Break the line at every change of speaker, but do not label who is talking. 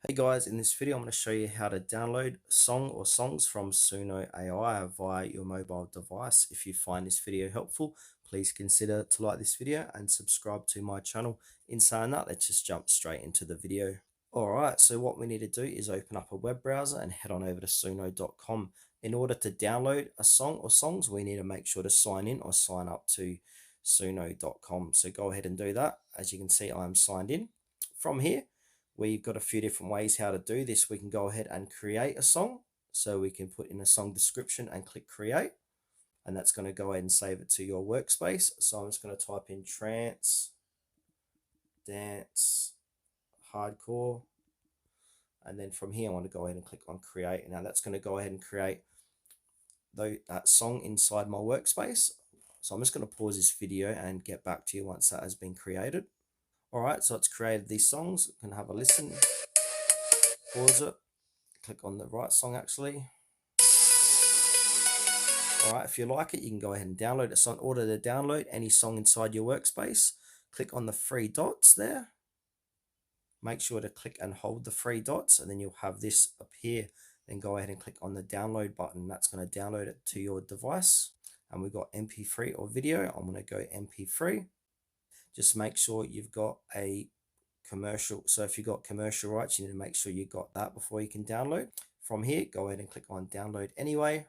Hey guys, in this video I'm going to show you how to download a song or songs from Suno AI via your mobile device. If you find this video helpful, please consider to like this video and subscribe to my channel. In saying that, let's just jump straight into the video. Alright, so what we need to do is open up a web browser and head on over to suno.com. In order to download a song or songs, we need to make sure to sign in or sign up to suno.com. So go ahead and do that. As you can see, I am signed in. From here, we've got a few different ways how to do this. We can go ahead and create a song. So we can put in a song description and click create. And that's going to go ahead and save it to your workspace. So I'm just going to type in trance, dance, hardcore. And then from here, I want to go ahead and click on create. Now that's going to go ahead and create that song inside my workspace. So I'm just going to pause this video and get back to you once that has been created. All right, so it's created these songs. You can have a listen, pause it, click on the right song actually. All right, if you like it, you can go ahead and download it. So in order to download any song inside your workspace, click on the three dots there. Make sure to click and hold the three dots, and then you'll have this appear. Then go ahead and click on the download button. That's going to download it to your device. And we've got MP3 or video. I'm going to go MP3. Just make sure you've got a commercial. So if you've got commercial rights, you need to make sure you got that before you can download. From here, go ahead and click on download anyway.